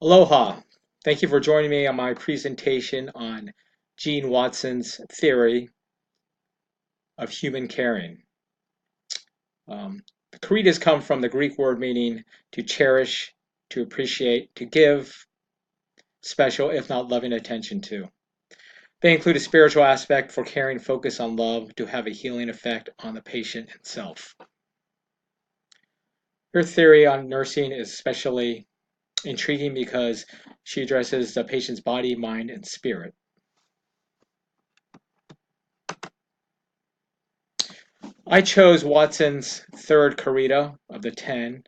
Aloha! Thank you for joining me on my presentation on Gene Watson's theory of human caring. The caritas come from the Greek word meaning to cherish, to appreciate, to give special, if not loving attention to. They include a spiritual aspect for caring focus on love to have a healing effect on the patient itself. Her theory on nursing is especially intriguing because she addresses the patient's body, mind, and spirit. I chose Watson's third carita of the 10,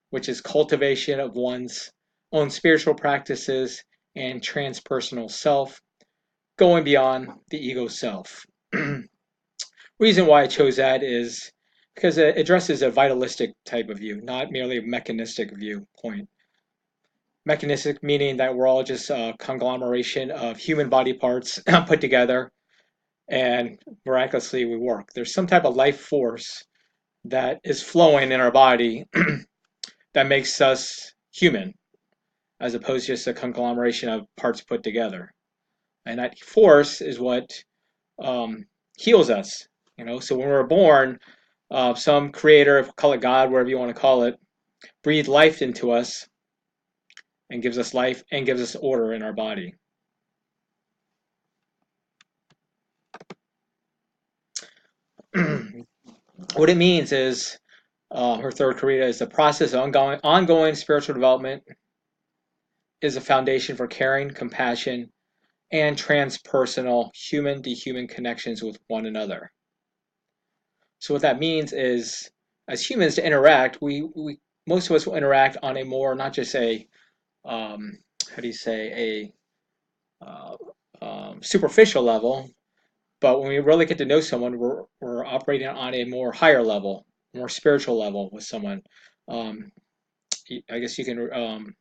which is cultivation of one's own spiritual practices and transpersonal self, going beyond the ego self. Reason why I chose that is because it addresses a vitalistic type of view, not merely a mechanistic viewpoint. Mechanistic meaning that we're all just a conglomeration of human body parts put together and miraculously we work. There's some type of life force that is flowing in our body that makes us human, as opposed to just a conglomeration of parts put together. And that force is what heals us. So when we're born, some creator, call it God, whatever you want to call it, breathed life into us and gives us life and gives us order in our body. What it means is her third Karita is the process of ongoing spiritual development is a foundation for caring, compassion, and transpersonal human-to-human connections with one another. So what that means is, as humans to interact, we most of us will interact on a more not just a how do you say superficial level, but when we really get to know someone, we're operating on a more higher level, more spiritual level with someone. Um, I guess you can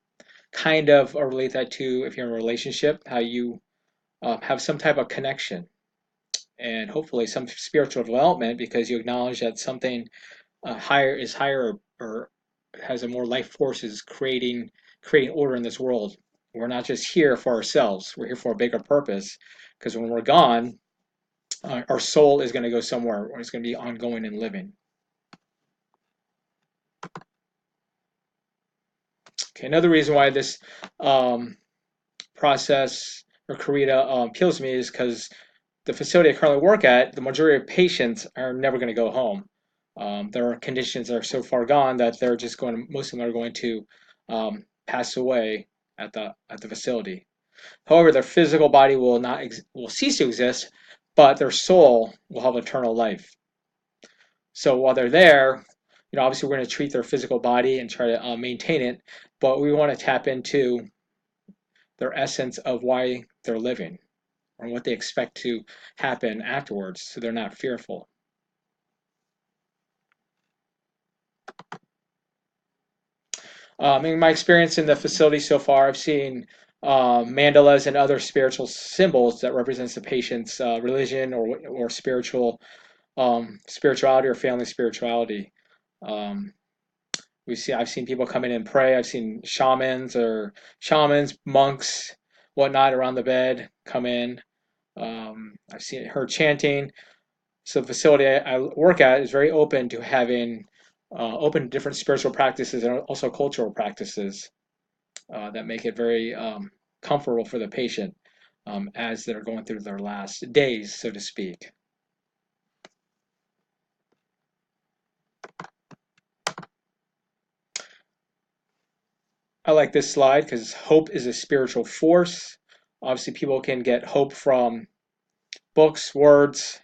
kind of relate that to if you're in a relationship, how you have some type of connection and hopefully some spiritual development because you acknowledge that something higher or has a more life forces creating order in this world. We're not just here for ourselves. We're here for a bigger purpose because when we're gone, our soul is going to go somewhere where it's going to be ongoing and living. Okay, another reason why this process or Karita appeals to me is because the facility I currently work at, the majority of patients are never going to go home. Their conditions are so far gone that they're just going to, most of them are going to pass away at the facility. However, their physical body will cease to exist, but their soul will have eternal life. So while they're there, obviously we're going to treat their physical body and try to maintain it, but we want to tap into their essence of why they're living or what they expect to happen afterwards so they're not fearful. In my experience in the facility so far, I've seen mandalas and other spiritual symbols that represents the patient's religion or spirituality or family spirituality. Um, I've seen people come in and pray. I've seen shamans, monks, whatnot around the bed come in. I've seen her chanting. So the facility I work at is very open to having open to different spiritual practices and also cultural practices that make it very comfortable for the patient as they're going through their last days, so to speak. I like this slide because hope is a spiritual force. Obviously, people can get hope from books, words,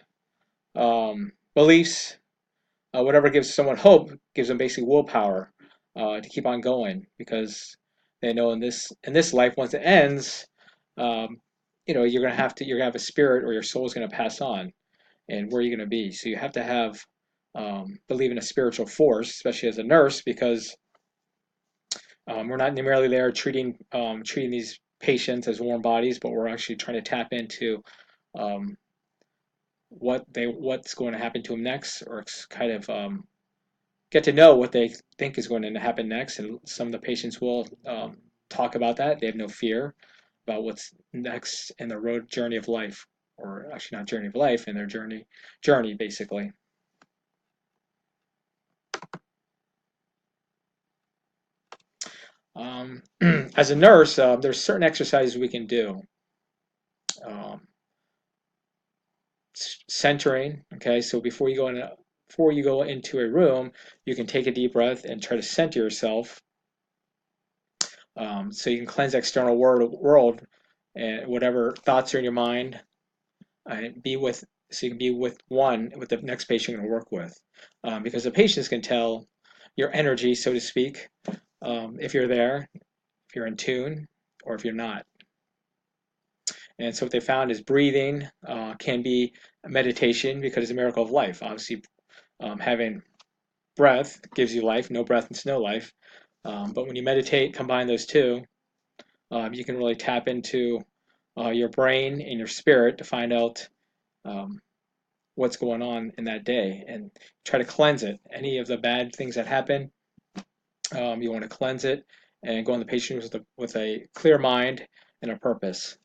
beliefs. Whatever gives someone hope gives them basically willpower to keep on going because they know in this life once it ends, you're gonna have a spirit or your soul is gonna pass on, and where are you gonna be? So you have to have believe in a spiritual force, especially as a nurse, because we're not merely there treating these patients as warm bodies, but we're actually trying to tap into um, what's going to happen to them next, or kind of get to know what they think is going to happen next. And some of the patients will talk about that. They have no fear about what's next in the road journey of life, or actually not journey of life, in their journey basically. As a nurse, there's certain exercises we can do. Um, Centering. Okay, so before you go into a room, you can take a deep breath and try to center yourself, so you can cleanse the external world and whatever thoughts are in your mind, and be with so you can be with the next patient you're going to work with, because the patients can tell your energy, so to speak, if you're there, if you're in tune, or if you're not. And so what they found is breathing can be a meditation because it's a miracle of life. Obviously, having breath gives you life. No breath is no life. But when you meditate, combine those two, you can really tap into your brain and your spirit to find out um, what's going on in that day and try to cleanse it. Any of the bad things that happen, you want to cleanse it and go on the patient with a clear mind and a purpose.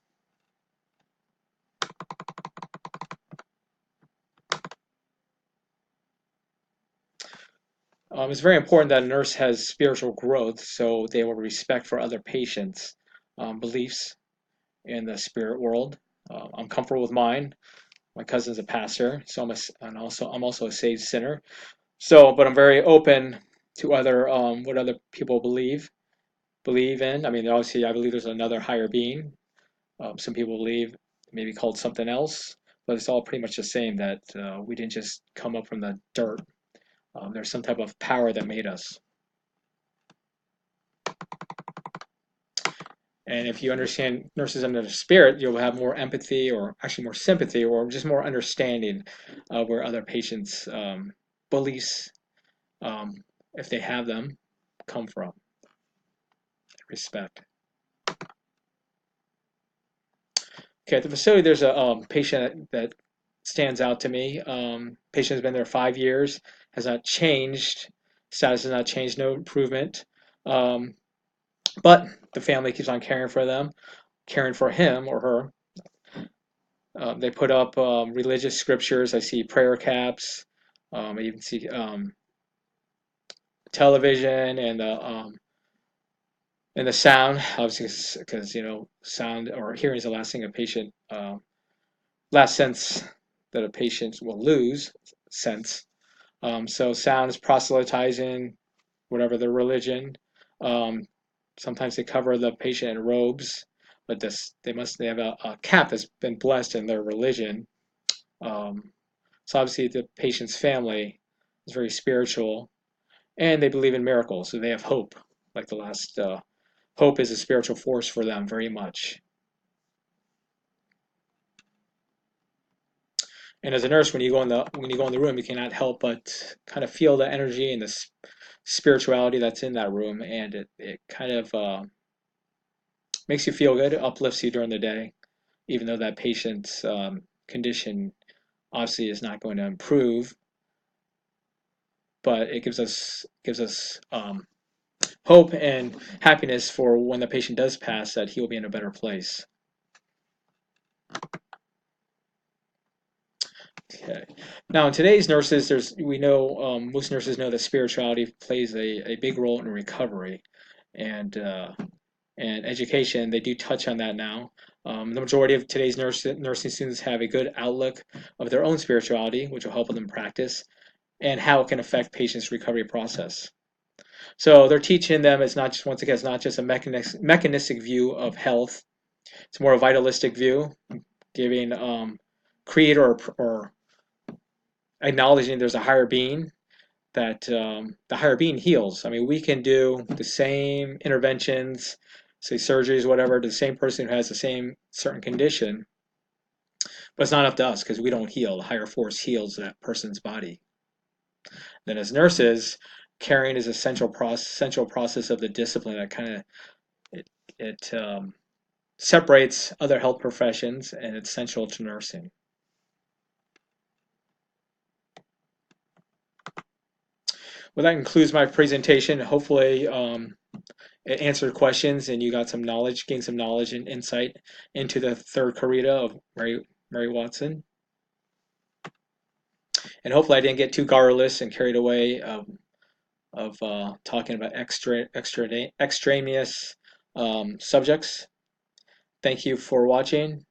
It's very important that a nurse has spiritual growth so they will respect for other patients' beliefs in the spirit world. I'm comfortable with mine. My cousin's a pastor, so I'm also a saved sinner. So, but I'm very open to other what other people believe in. I mean, obviously, I believe there's another higher being. Some people believe maybe called something else, but it's all pretty much the same. That we didn't just come up from the dirt. There's some type of power that made us. And if you understand nurses under the spirit, you'll have more empathy, or actually more sympathy, or just more understanding of where other patients' beliefs, um, if they have them, come from. Respect. Okay, at the facility, there's a patient that stands out to me. Patient has been there 5 years, has not changed, status has not changed, no improvement. Um, but the family keeps on caring for them, caring for him or her. They put up religious scriptures. I see prayer caps. I even see television and the sound, obviously, because sound or hearing is the last thing a patient last sense that a patient will lose sense. So sound is proselytizing whatever their religion. Um, Sometimes they cover the patient in robes, but they have a cap that's been blessed in their religion. Um, So obviously the patient's family is very spiritual, and they believe in miracles, so they have hope. Like the last, hope is a spiritual force for them very much. And as a nurse, when you go in the room, you cannot help but kind of feel the energy and the spirituality that's in that room, and it kind of makes you feel good, it uplifts you during the day, even though that patient's condition obviously is not going to improve, but it gives us hope and happiness for when the patient does pass, that he will be in a better place. Okay. Now, in today's nurses, we know most nurses know that spirituality plays a big role in recovery, and education. They do touch on that now. The majority of today's nursing students have a good outlook of their own spirituality, which will help them practice, and how it can affect patients' recovery process. So they're teaching them, it's not just once again, it's not just a mechanistic view of health. It's more a vitalistic view, giving creator or acknowledging there's a higher being, that the higher being heals. I mean, we can do the same interventions, say surgeries, whatever, to the same person who has the same certain condition, but it's not up to us because we don't heal. The higher force heals that person's body. Then, as nurses, caring is a central process of the discipline that kind of it, it separates other health professions, and it's central to nursing. Well, that concludes my presentation. Hopefully, answered questions and you got some knowledge, gained some knowledge and insight into the third carita of Mary Watson. And hopefully I didn't get too garrulous and carried away of talking about extraneous subjects. Thank you for watching.